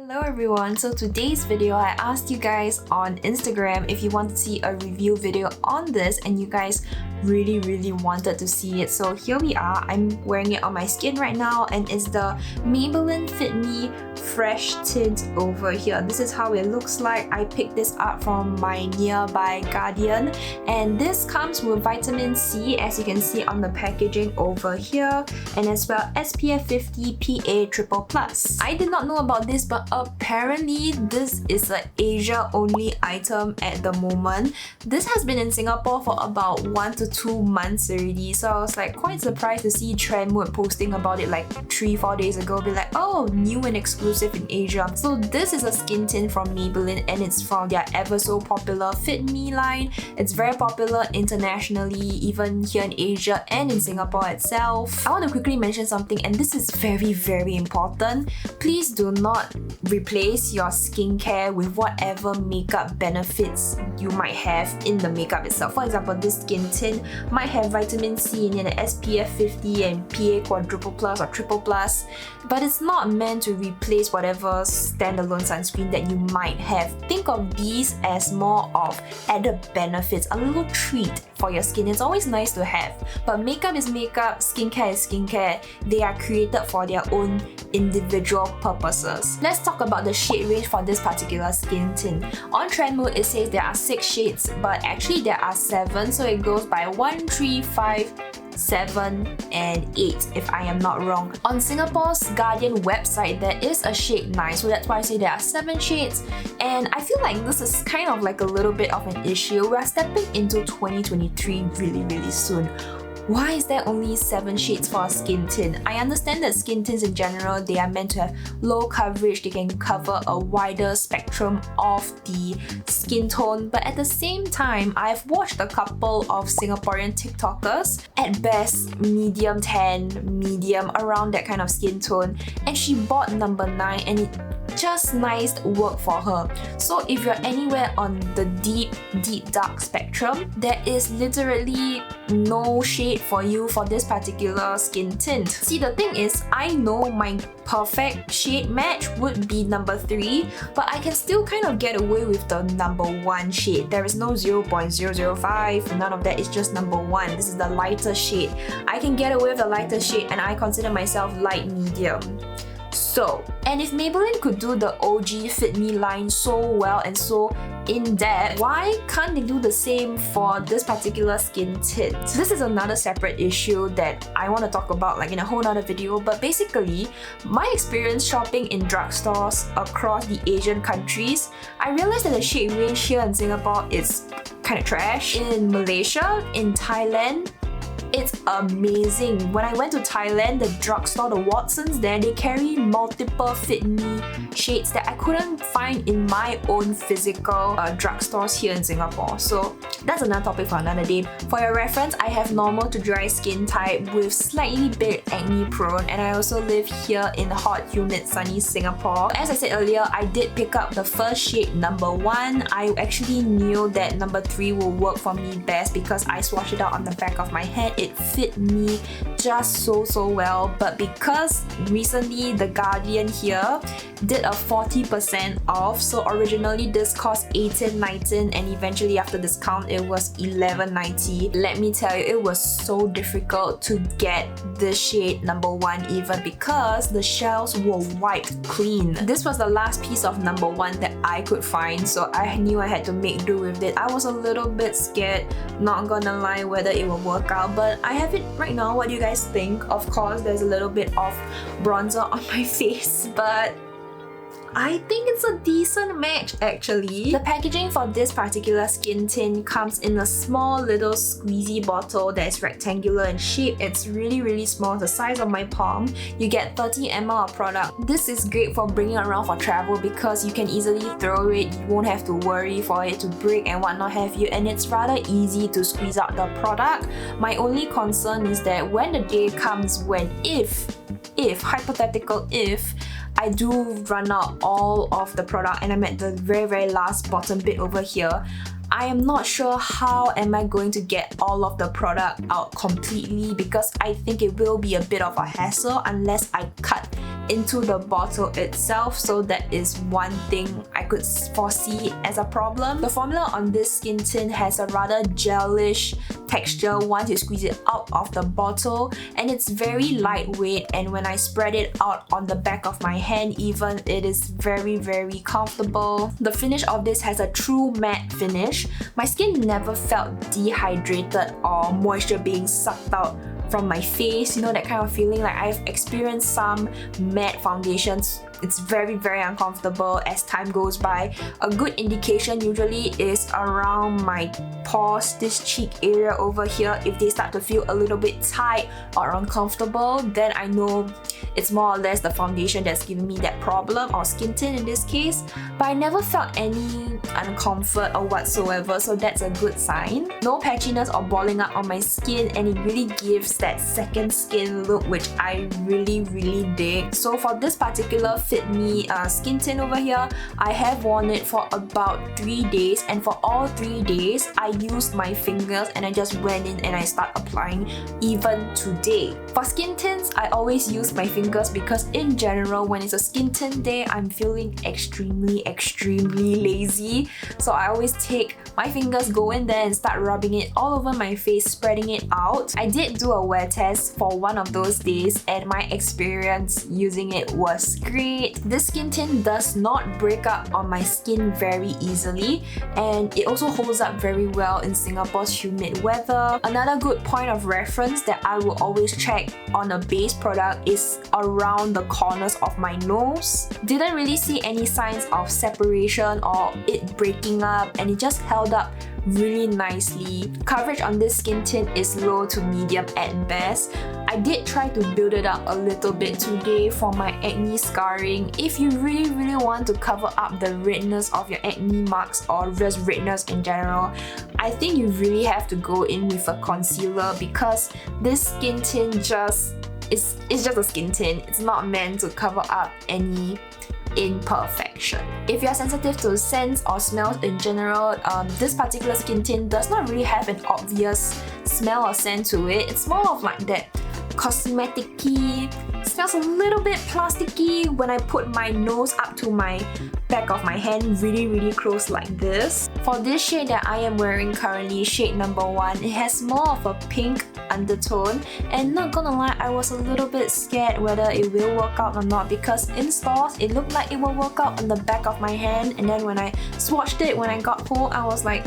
Hello everyone, so today's video I asked you guys on Instagram if you want to see a review video on this, and you guys really wanted to see it. So here we are. I'm wearing it on my skin right now, and it's the Maybelline Fit Me Fresh Tint over here. This is how it looks like. I picked this up from my nearby Guardian, and this comes with vitamin C, as you can see on the packaging over here, and as well SPF 50 PA+++. I did not know about this, but apparently this is an Asia only item at the moment. This has been in Singapore for about 1 to 2 months already, so I was like quite surprised to see Trendmood posting about it like 3-4 days ago, be like, oh, new and exclusive in Asia. So this is a skin tint from Maybelline, and it's from their ever so popular Fit Me line. It's very popular internationally, even here in Asia and in Singapore itself. I want to quickly mention something, and this is very important. Please do not replace your skincare with whatever makeup benefits you might have in the makeup itself. For example, this skin tint might have vitamin C in it, and SPF 50 and PA++ or triple plus, but it's not meant to replace whatever standalone sunscreen that you might have. Think of these as more of added benefits, a little treat for your skin. It's always nice to have, but makeup is makeup, skincare is skincare. They are created for their own individual purposes. Let's talk about the shade range for this particular skin tint. On Trendmood it says there are 6 shades, but actually there are 7, so it goes by 1, 3, 5, 7 and 8 if I am not wrong. On Singapore's Guardian website there is a shade 9, so that's why I say there are 7 shades, and I feel like this is kind of like a little bit of an issue. We're stepping into 2023 really soon. Why is there only 7 shades for a skin tint? I understand that skin tints in general, they are meant to have low coverage, they can cover a wider spectrum of the skin tone, but at the same time, I've watched a couple of Singaporean TikTokers, at best medium tan, medium, around that kind of skin tone, and she bought number 9 and it just nice work for her. So if you're anywhere on the deep dark spectrum, there is literally no shade for you for this particular skin tint. See, the thing is, I know my perfect shade match would be number 3, but I can still kind of get away with the number 1 shade. There is no 0.005, none of that, it's just number 1. This is the lighter shade. I can get away with the lighter shade, and I consider myself light medium. So, and if Maybelline could do the OG Fit Me line so well and so in-depth, why can't they do the same for this particular skin tint? This is another separate issue that I want to talk about like in a whole nother video, but basically, my experience shopping in drugstores across the Asian countries, I realized that the shade range here in Singapore is kind of trash. In Malaysia, in Thailand, it's amazing. When I went to Thailand, the drugstore, the Watsons there, they carry multiple Fit Me shades that I couldn't find in my own physical drugstores here in Singapore. So that's another topic for another day. For your reference, I have normal to dry skin type with slightly bit acne prone, and I also live here in hot, humid, sunny Singapore. As I said earlier, I did pick up the first shade, number 1. I actually knew that number 3 will work for me best because I swatched it out on the back of my head. It fit me just so well, but because recently the Guardian here did a 40% off, so originally this cost $18.19 and eventually after discount it was $11.90. Let me tell you, it was so difficult to get this shade number 1 even because the shelves were wiped clean. This was the last piece of number 1 that I could find, so I knew I had to make do with it. I was a little bit scared, not gonna lie, whether it will work out, but I have it right now. What do you guys think? Of course, there's a little bit of bronzer on my face, but I think it's a decent match actually. The packaging for this particular skin tint comes in a small little squeezy bottle that is rectangular in shape. It's really small, the size of my palm. You get 30 ml of product. This is great for bringing around for travel because you can easily throw it, you won't have to worry for it to break and whatnot have you, and it's rather easy to squeeze out the product. My only concern is that when the day comes when if hypothetical if I do run out all of the product and I'm at the very last bottom bit over here, I am not sure how am I going to get all of the product out completely, because I think it will be a bit of a hassle unless I cut into the bottle itself. So that is one thing I could foresee as a problem. The formula on this skin tint has a rather gelish texture once you squeeze it out of the bottle, and it's very lightweight, and when I spread it out on the back of my hand even, it is very comfortable. The finish of this has a true matte finish. My skin never felt dehydrated or moisture being sucked out from my face, you know, that kind of feeling. Like I've experienced some matte foundations, it's very uncomfortable as time goes by. A good indication usually is around my pores, this cheek area over here. If they start to feel a little bit tight or uncomfortable, then I know it's more or less the foundation that's giving me that problem, or skin tint in this case. But I never felt any uncomfort or whatsoever, so that's a good sign. No patchiness or balling up on my skin, and it really gives that second skin look, which I really dig. So for this particular Fit Me skin tint over here, I have worn it for about 3 days, and for all 3 days I used my fingers and I just went in and I start applying even today. For skin tints, I always use my fingers because in general when it's a skin tint day, I'm feeling extremely lazy. So I always take my fingers, go in there and start rubbing it all over my face, spreading it out. I did do a wear test for one of those days and my experience using it was great. This skin tint does not break up on my skin very easily, and it also holds up very well in Singapore's humid weather. Another good point of reference that I will always check on a base product is around the corners of my nose. Didn't really see any signs of separation or it breaking up, and it just held up really nicely. Coverage on this skin tint is low to medium at best. I did try to build it up a little bit today for my acne scarring. If you really want to cover up the redness of your acne marks or just redness in general, I think you really have to go in with a concealer, because this skin tint it's just a skin tint. It's not meant to cover up any imperfection. If you're sensitive to scents or smells in general, this particular skin tint does not really have an obvious smell or scent to it. It's more of like that cosmetic-y, smells a little bit plasticky when I put my nose up to my back of my hand really close like this. For this shade that I am wearing currently, shade number 1, it has more of a pink undertone, and not gonna lie, I was a little bit scared whether it will work out or not, because in stores it looked like it will work out on the back of my hand, and then when I swatched it when I got home, I was like,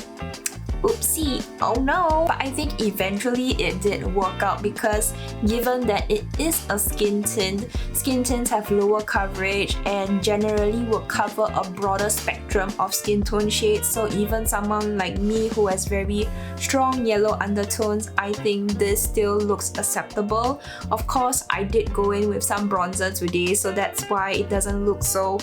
oopsie, oh no. But I think eventually it did work out, because given that it is a skin tint, skin tints have lower coverage and generally will cover a broader spectrum of skin tone shades. So even someone like me who has very strong yellow undertones, I think this still looks acceptable. Of course, I did go in with some bronzer today, so that's why it doesn't look so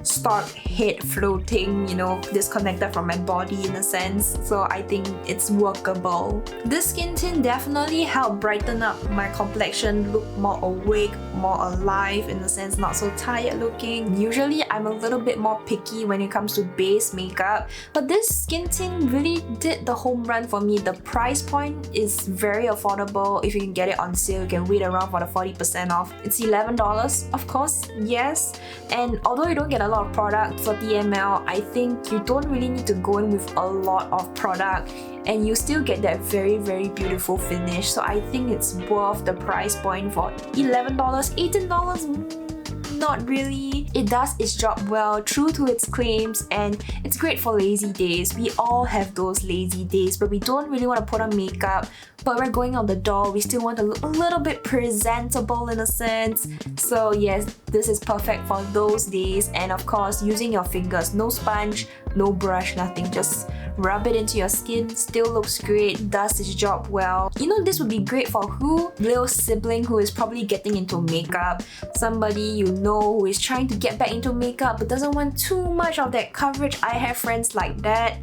stark head floating, you know, disconnected from my body in a sense. So I think it's workable. This skin tint definitely helped brighten up my complexion, look more awake, more alive in a sense, not so tired looking. Usually I'm a little bit more picky when it comes to base makeup, but this skin tint really did the home run for me. The price point is very affordable. If you can get it on sale, you can wait around for the 40% off. It's $11, of course, yes. And although you don't get a lot of product, 30 ml, I think you don't really need to go in with a lot of product and you still get that very beautiful finish. So I think it's worth the price point for $11, $18, not really. It does its job well, true to its claims, and it's great for lazy days. We all have those lazy days, but we don't really want to put on makeup, but we're going out the door, we still want to look a little bit presentable in a sense. So yes, this is perfect for those days. And of course, using your fingers, no sponge, no brush, nothing, just rub it into your skin, still looks great, does its job well. You know, this would be great for who? Little sibling who is probably getting into makeup, somebody you know who is trying to get back into makeup but doesn't want too much of that coverage. I have friends like that.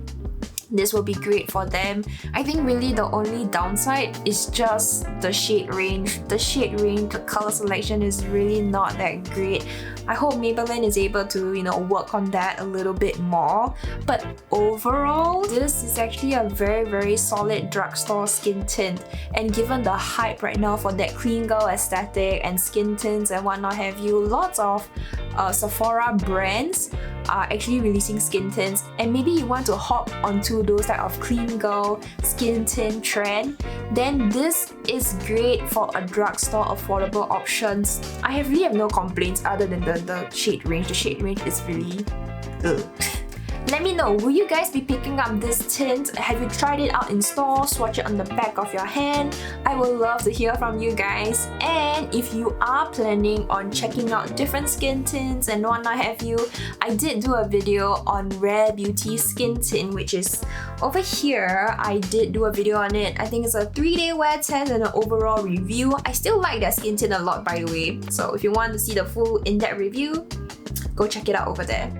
This will be great for them. I think really the only downside is just the shade range. The color selection is really not that great. I hope Maybelline is able to, you know, work on that a little bit more. But overall, this is actually a very solid drugstore skin tint. And given the hype right now for that clean girl aesthetic and skin tints and whatnot have you, lots of Sephora brands are actually releasing skin tints, and maybe you want to hop onto those type of clean girl skin tint trend, then this is great for a drugstore affordable options. I really have no complaints other than the shade range. The shade range is really Let me know, will you guys be picking up this tint? Have you tried it out in store? Swatch it on the back of your hand? I would love to hear from you guys. And if you are planning on checking out different skin tints and whatnot have you, I did do a video on Rare Beauty skin tint, which is over here. I did do a video on it. I think it's a 3-day wear test and an overall review. I still like that skin tint a lot, by the way. So if you want to see the full in-depth review, go check it out over there.